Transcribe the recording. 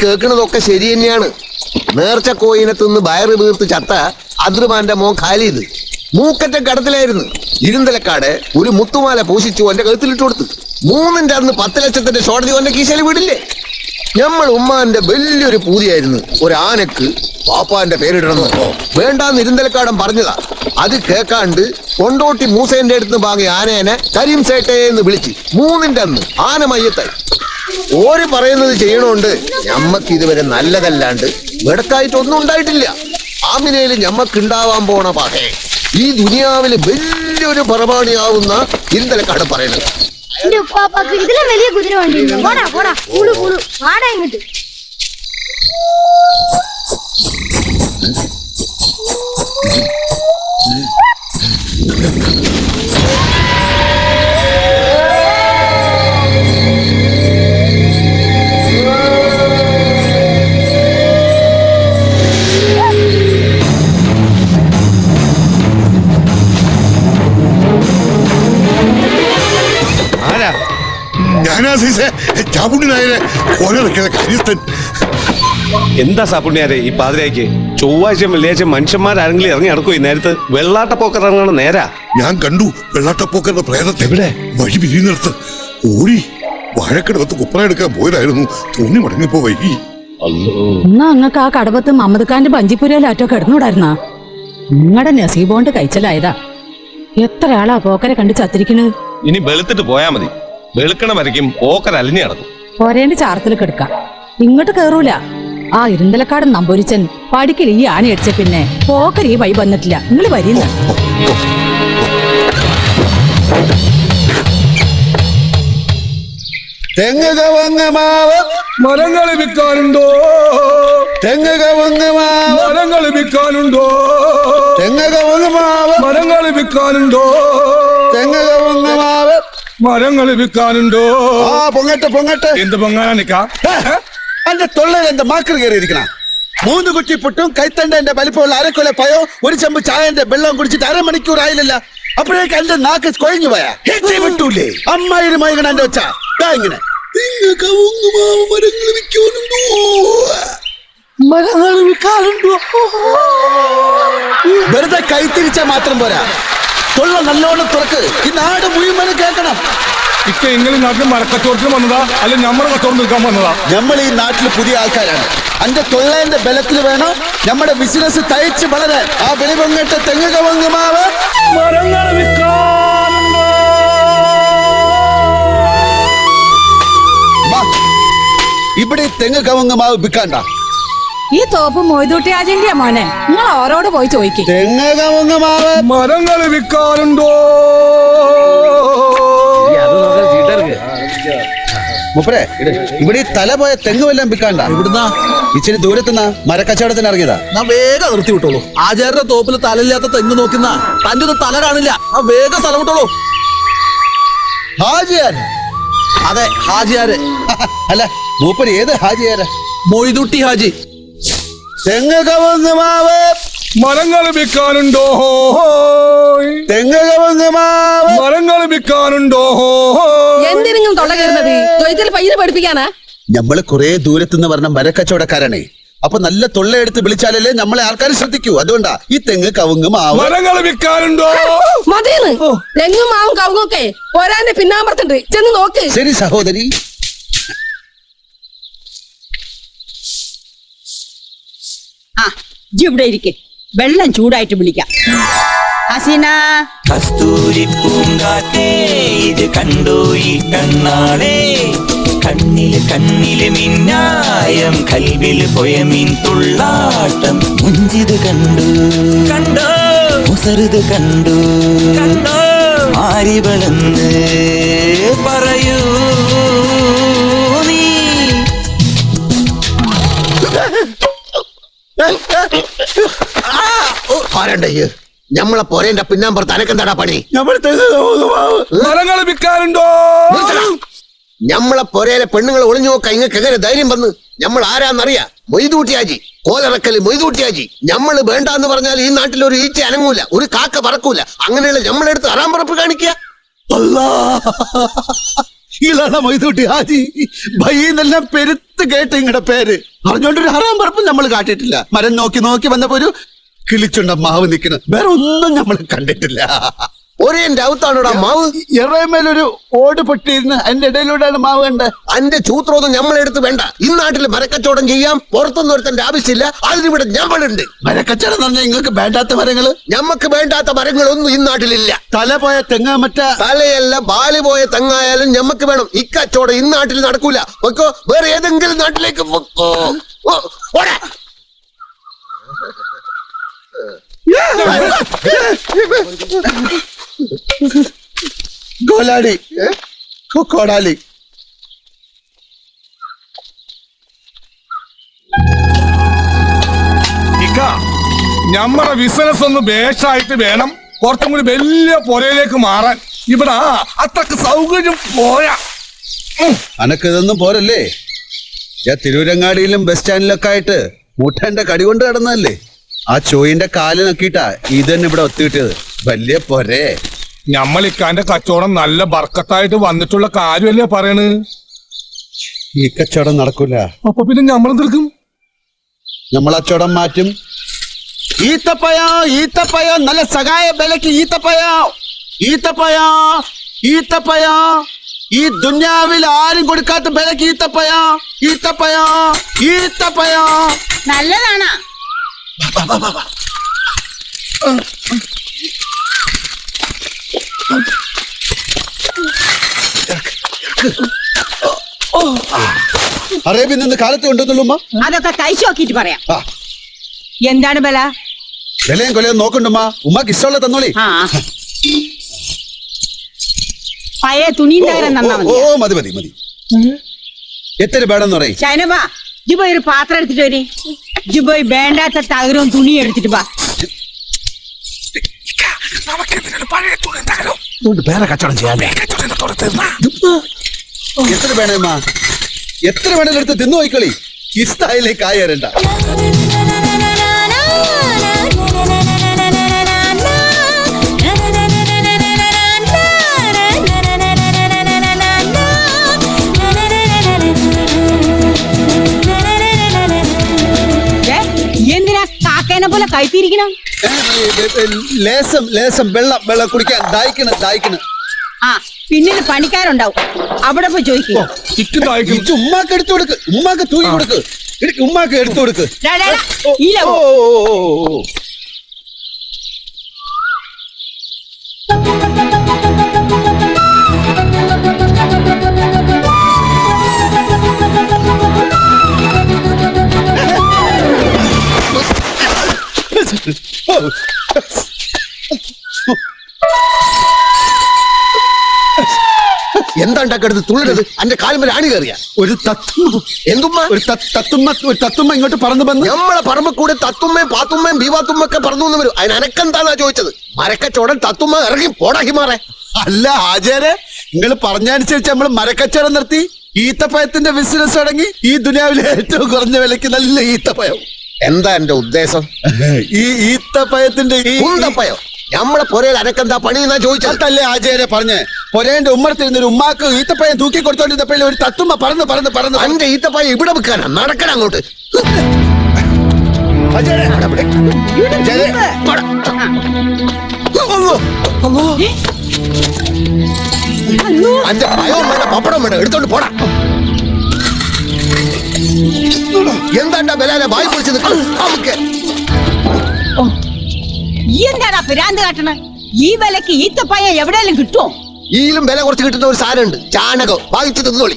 കേൾക്കണതൊക്കെ ശരി തന്നെയാണ്. നേർച്ച കോയിനത്തുനിന്ന് വയറ് വീർത്ത് ചത്ത അദ്രുമാന്റെ മോൻ ഖാലിദ് മൂക്കറ്റ കടത്തിലായിരുന്നു. ഇരുന്തലക്കാട് ഒരു മുത്തുമാല പൂശിച്ചു ഓന്റെ കഴുത്തിലിട്ട് കൊടുത്ത്. 3ന്റെ അന്ന് 10 ലക്ഷത്തിന്റെ ഷോർട്ട് ഓന്റെ കീശയിൽ വീടില്ലേ. നമ്മൾ ഉമ്മാന്റെ വലിയൊരു പൂതിയായിരുന്നു ഒരു ആനക്ക് പാപ്പാന്റെ പേരിടണമെന്നോ. വേണ്ടാന്ന് ഇരുന്തലക്കാടൻ പറഞ്ഞതാ. അത് കേക്കാണ്ട് കൊണ്ടോട്ടി മൂസേന്റെ അടുത്ത് വാങ്ങിയ ആനേനെ കരീം സേട്ടേന്ന് വിളിച്ച് 3ന്റെ അന്ന് ആന മയ്യത്തായി. ഓര് പറയുന്നത് ചെയ്യണോണ്ട് ഞമ്മക്ക് ഇതുവരെ നല്ലതല്ലാണ്ട് വെടക്കായിട്ടൊന്നും ഉണ്ടായിട്ടില്ല. ആമിനയില് ഞമ്മക്കുണ്ടാവാൻ പോണ പകേ ഈ ദുനിയാവില് വലിയൊരു പരിപാടിയാവുന്ന ഇരുന്തലക്കാട് പറയുന്നത്. വലിയ കുതിര വണ്ടി വാടാ ഇങ്ങോട്ട്. എന്താ സാപ്പുണ്ണിയാരെ ഈ പാതിരായ്ക്ക്? ചൊവ്വാഴ്ച വെള്ളിയാഴ്ച മനുഷ്യന്മാരാരെങ്കിലും ഇറങ്ങി നടക്കും. ഈ നേരത്ത് വെള്ളാട്ടപ്പോക്കർ ഇറങ്ങണ നേരാ. ഞാൻ കണ്ടു വെള്ളാട്ടപ്പോക്കറിന്റെ പ്രേതത്തെ. എവിടെ? വഴി പിരിയുന്നിടത്ത് ഓടി വാഴക്കടവത്ത് കുപ്പറ എടുക്കാൻ പോയതായിരുന്നു. തോന്നി മടങ്ങിപ്പോ വൈകി. എന്നാ അങ്ങക്ക് ആ കടവത്ത് മമ്മദ് ഖാന്റെ ബഞ്ചിപ്പുരയിലാറ്റോ കിടന്നുകൂടായിരുന്നാ? നിങ്ങളുടെ നസീബോണ്ട് കഴിച്ചലായതാ. എത്ര ആളാ പോക്കരെ കണ്ട് ചത്തിരിക്കണത്. ഇനി വെളുത്തിട്ട് പോയാ മതി. വെളുക്കണ വരയ്ക്കും പോക്കർ അലിഞ്ഞു നടക്കും. പോരേന്റെ ചാർത്തിൽ കിടക്കാം. ഇങ്ങോട്ട് കേറൂല. ആ ഇരുന്തലക്കാടൻ നമ്പൂരിച്ചൻ പടിക്കൽ ഈ ആന അടിച്ച പിന്നെ പോക്കർ ഈ വഴി വന്നിട്ടില്ല. നിങ്ങൾ വരുന്ന തെങ്ങ് കവുങ്ങ് മാവ് മരങ്ങൾ വിൽക്കാനുണ്ടോ? തെങ്ങ് കവുങ്ങ് മാവ് മരങ്ങൾ വിൽക്കാനുണ്ടോ? തെങ്ങ് കവുങ്ങ് മാവ് മരങ്ങൾ വിൽക്കാനുണ്ടോ? തെങ്ങ് കവുങ്ങ് മാവ് മരങ്ങൾ വിൽക്കാനുണ്ടോ? ആ പൊങ്ങട്ടെ പൊങ്ങട്ടെ. എന്ത് പൊങ്ങാനാ നിക്കാ? എന്റെ തൊള്ളയിൽ എന്റെ മാക്കൾ കയറിയിരിക്കണ 3 കുറ്റി പുട്ടും കൈത്തണ്ടന്റെ വലിപ്പമുള്ള അരക്കൊല പയോ ഒരു ചെമ്പ് ചായന്റെ വെള്ളം കുടിച്ചിട്ട് 1/2 മണിക്കൂർ ആയില്ലല്ല. അപ്പോഴേക്ക് എന്റെ നാക്ക് കൊഴിഞ്ഞു പോയാ വിട്ടൂലേ? അമ്മായിരം മൈകണ എന്റെ വെച്ചാ ഇങ്ങനെ മരങ്ങൾ വിൽക്കാനുണ്ടോ? വെറുതെ കൈത്തിരിച്ചാ മാത്രം പോരാ. തൊള്ള നല്ലോണം തുറക്ക്. ഈ നാട് മുഴുവൻ കേൾക്കണം. ഇക്ക ഇങ്ങനെ നാട്ടിൽ മരക്കച്ചവടത്തിന് വന്നതാ അല്ല നമ്മുടെ കച്ചവടം നിൽക്കാൻ വന്നതാ? നമ്മൾ ഈ നാട്ടിൽ പുതിയ ആൾക്കാരാണ്. എന്റെ തൊള്ളേന്റെ ബലത്തിൽ വേണം നമ്മുടെ ബിസിനസ് തയ്ച്ച് വളരാൻ. ആ വെളിപൊങ്ങട്ട് തെങ്ങ് കവുങ്ങ് മാവ് മരങ്ങൾ വിൽക്കാനുണ്ടോ? ഇവിടെ തെങ്ങ് കവുങ്ങ് മാവ് വിൽക്കാണ്ട. ഈ തോപ്പ് മൊയ്തൂട്ടി ആജന്റിയാ മോനെ. നിങ്ങൾ ഓരോട് പോയി ചോദിക്കും. തെങ്ങ് കവുങ്ങ് മാവ് മരങ്ങൾ വിൽക്കാനുണ്ടോ? മുപ്പരെ ഇവിടെ ഈ തല പോയ തെങ്ങ് വല്ലതും വിൽക്കാണ്ട. ഇവിടുന്നാ ഇച്ചിരി ദൂരത്തുനിന്നാ മരക്കച്ചവടത്തിന് ഇറങ്ങിയതാ. ഞാൻ വേഗം നിർത്തി വിട്ടോളൂ. ആചാര്യന്റെ തോപ്പിൽ തലയില്ലാത്ത തെങ്ങ് നോക്കുന്ന തന്റെ ഒന്നും തല കാണില്ല. ആ വേഗം സ്ഥലം വിട്ടോളൂ. ഹാജിയാർ? അതെ ഹാജിയാര്. അല്ല മൂപ്പര് ഏത് ഹാജിയാര്? മൊയ്തുട്ടി ഹാജി. തെങ്ങ് കവുങ്ങ് മാവ് മരങ്ങൾ വിൽക്കാനുണ്ടോ? തെങ്ങ് കവുങ്ങ് മാവ് മരങ്ങൾ വിൽക്കാനുണ്ടോ? എന്തിനും തൊള്ള കയറുന്നത് തൊയ്ത്തിൽ പയ്യനെ പഠിപ്പിക്കാനാ? നമ്മള് കുറെ ദൂരത്തുനിന്ന് പറഞ്ഞ മരക്കച്ചവടക്കാരാണേ. അപ്പൊ നല്ല തൊള്ളയെടുത്ത് വിളിച്ചാലല്ലേ നമ്മളെ ആൾക്കാർ ശ്രദ്ധിക്കൂ. അതുകൊണ്ടാ ഈ തെങ്ങ് കവുങ്ങ് മാവ്. മരങ്ങൾ വിൽക്കാനുണ്ടോ? മതിയെന്ന്. തെങ്ങും മാവും കവുങ്ങൊക്കെ പോരാന്റെ പിന്നാമ്പറത്തുണ്ട്. ചെന്ന് നോക്ക്. ശരി സഹോദരി. ആ ഇവിടെ ഇരിക്കെ. വെള്ളം ചൂടായിട്ട് വിളിക്കാം. ഹസീന. കസ്തൂരി പൂങ്കാറ്റേ ഇത് കണ്ടോ ഈ കണ്ണാളെ. കണ്ണില് മിന്നായം കൽവില് പൊയമീൻ തുള്ളാട്ടം. മുഞ്ചിത് കണ്ടു കണ്ടോ മുസറുത് കണ്ടു കണ്ടോ. ആരിവളെന്ന് പറയൂ നീ. ഞമ്മളെ പോരേന്റെ പിന്നാമ്പുറത്ത് അനക്കെന്താടാ പണി? മരങ്ങൾ വിൽക്കാനുണ്ടോ? ഞമ്മളെ പോരേലെ പെണ്ണുങ്ങൾ ഒളിഞ്ഞു നോക്ക ഇങ്ങക്ക് എങ്ങനെ ധൈര്യം വന്ന്? നമ്മൾ ആരാന്നറിയാ? മൊയ്തൂട്ടിയാജി, കോലറക്കല് മൊയ്തൂട്ടിയാജി. ഞമ്മള് വേണ്ടാന്ന് പറഞ്ഞാൽ ഈ നാട്ടിൽ ഒരു ഈച്ച അനങ്ങൂല, ഒരു കാക്ക പറക്കൂല. അങ്ങനെയുള്ള ഞമ്മളെടുത്ത് അറാമ്പറപ്പ് കാണിക്കുക. ഇളാണ് മൊയ്തൂട്ടി ഹാജി ഭയ്യെന്നെല്ലാം പെരുത്ത് കേട്ട് നിങ്ങളുടെ പേര് അറിഞ്ഞോണ്ടൊരു ഹറാം പറപ്പും നമ്മൾ കാട്ടിയിട്ടില്ല. മരം നോക്കി നോക്കി വന്നപ്പോ ഒരു കിളിച്ചുണ്ട മാവ് നിൽക്കണം, വേറെ ഒന്നും നമ്മൾ കണ്ടിട്ടില്ല. ഒരേ ഔത്താണോടാ മാവ്. എറയമേലൊരു ഓട് പൊട്ടിയിരുന്ന് അതിന്റെ ഇടയിലൂടെയാണ് മാവ് കണ്ടത്. അന്റെ ചൂത്രമൊന്നും നമ്മളെടുത്ത് വേണ്ട. ഇന്നാട്ടിൽ മരക്കച്ചവടം ചെയ്യാം, പുറത്തൊന്നും ഒരുത്തന്റെ ആവശ്യമില്ല. അതിനിവിടെ ഞമ്മളുണ്ട്. മരക്കച്ചവടം എന്ന് പറഞ്ഞാൽ നിങ്ങൾക്ക് വേണ്ടാത്ത മരങ്ങള്? ഞമ്മക്ക് വേണ്ടാത്ത മരങ്ങളൊന്നും ഇന്നാട്ടിലില്ല. തല പോയ തെങ്ങ മറ്റ തലയല്ല ബാല് പോയ തെങ്ങായാലും ഞമ്മക്ക് വേണം. ഇക്കച്ചവടം ഇന്നാട്ടിൽ നടക്കൂല. പൊക്കോ, വേറെ ഏതെങ്കിലും നാട്ടിലേക്ക് പൊക്കോ. ഓടാ. ഗോലാടി കോടാലി ഞമ്മടെ ബിസിനസ് ഒന്ന് ബേഷായിട്ട് വേണം കുറച്ചും കൂടി വലിയ പുരയിലേക്ക് മാറാൻ. ഇവിടെ അത്രക്ക് സൗകര്യം പോയാ. അനക്ക് ഇതൊന്നും പോരല്ലേ? ഞാൻ തിരൂരങ്ങാടിയിലും ബസ് സ്റ്റാൻഡിലൊക്കെ ആയിട്ട് മുട്ടന്റെ കടി കൊണ്ട് കിടന്നല്ലേ. ആ ചോയിന്റെ കാല് നക്കിയിട്ടാ ഇത് തന്നെ ഇവിടെ ഒത്തുകിട്ടിയത്. വലിയ പോരേ. ഞമ്മളിക്കാന്റെ കച്ചവടം നല്ല ബർക്കത്തായിട്ട് വന്നിട്ടുള്ള കാര്യമല്ലേ പറയണ്. ഈ കച്ചവടം നടക്കൂല. അപ്പൊ പിന്നെ ഞമ്മളെന്തെടുക്കും? നമ്മൾ അച്ചവടം മാറ്റും. ഈത്തപ്പഴോ ഈത്തപ്പഴോ, നല്ല സഹായ വിലക്ക് ഈത്തപ്പഴോ ഈത്തപ്പഴോ ഈത്തപ്പഴോ, ഈ ദുന്യാവിൽ ആരും കൊടുക്കാത്ത വിലക്ക് ഈത്തപ്പഴോ ഈത്തപ്പഴോ ഈത്തപ്പഴോ. നല്ലതാണാ? അറേബ്യൻ നിന്ന് കാലത്ത് കൊണ്ടുവന്നുള്ളൂ. അതൊക്കെ കഴിച്ചു നോക്കിട്ട് പറയാം. ആ, എന്താണ് വില? വിലയും കൊലയും നോക്കണ്ടുമ്മ. ഉമ്മക്ക് ഇഷ്ടമുള്ള തന്നോളി. ആ പഴയ തുണിയും തകരം നന്നാ ഓ മതി മതി മതി. എത്ര വേണമെന്ന് പറയും. ഷൈനബാ, ഇജ്ജ് പോയി ഒരു പാത്രം എടുത്തിട്ട് വരി. ഇജ്ജ് പോയി വേണ്ടാത്ത തകരവും തുണിയും എടുത്തിട്ട് വാ. വേറെ കച്ചവടം ചെയ്യാൻ എത്ര വേണേമ്മ? എത്ര വേണേലും എടുത്ത് തിന്നു പോയിക്കളി. ഈ സ്ഥായിലേക്ക് ആയേരണ്ട. എന്തിനാ കാക്കേനെ പോലെ കൈത്തിരിക്കണം? ലേസം ലേസം വെള്ളം വെള്ളം കുടിക്കാൻ ദാഹിക്കണ്. ആ പിന്നീട് പണിക്കാരുണ്ടാവും, അവിടെ പോയി ചോദിക്കുക. ഉമ്മാക്ക് എടുത്തു കൊടുക്ക്. ഉമ്മാക്ക് തൂക്കി കൊടുക്ക്. ഉമ്മാക്ക് എടുത്തു കൊടുക്ക്. എന്താണ്ടാക്കടുത്ത് തുള്ളരുത്. അന്റെ കാലുമേൽ ആണി കയറിയ ഒരു തത്തുമ്മ. എന്തുമ്മ? ഒരു തത്തുമ്മ ഇങ്ങോട്ട് പറന്നു വന്ന് നമ്മളെ പറമ്പ് കൂടെ തത്തുമ്മയും പാത്തുമ്മയും ബീവാത്തുമ്മൊക്കെ പറന്നു വന്ന് വരും. അതിന് അനക്കെന്താന്നാ ചോദിച്ചത്? മരക്കച്ചോടൻ തത്തുമ്മ ഇറങ്ങി പോടാക്കി മാറേ. അല്ല ആചാരെ, നിങ്ങൾ പറഞ്ഞനുസരിച്ച് നമ്മൾ മരക്കച്ചവടം നിർത്തി ഈത്തപ്പഴത്തിന്റെ ബിസിനസ് തുടങ്ങി. ഈ ദുനിയാവിലെ ഏറ്റവും കുറഞ്ഞ വിലക്ക് നല്ല ഈത്തപ്പഴം. എന്താ എന്റെ ഉദ്ദേശം? ഈ ഈത്തപ്പഴത്തിന്റെ ഈ കുന്തപ്പയോ നമ്മളെ പൊരയിൽ അനക്കെന്താ പണി എന്നാ ചോദിച്ചല്ലേ ആചാര്യ പറഞ്ഞ്. പൊരേന്റെ ഉമ്മറത്തിരുന്നൊരു ഉമ്മാക്ക് ഈത്തപ്പഴം തൂക്കി കൊടുത്തോണ്ടിരുന്നപ്പോഴേ ഒരു തത്തുമ്മ പറന്ന് അന്റെ ഈത്തപ്പഴം ഇവിടെ വെക്കാനാ? നടക്കണ അങ്ങോട്ട്. അന്റെ ഭയവും വേണ്ട പപ്പടം വേണ്ട, എടുത്തോണ്ട് പോടാ. എന്താ ബലാലെ വായി പൊളിച്ച് നിൽക്കണം? എന്താടാ പിരാന്ത് കാട്ടണ? ഈ വിലക്ക് ഈത്തപ്പഴം എവിടെയെങ്കിലും കിട്ടുമോ? ഈയിലും വില കുറച്ച് കിട്ടുന്ന ഒരു സാധനം ഉണ്ട്, ചാണകം. വാങ്ങിച്ചു തിന്നോളി.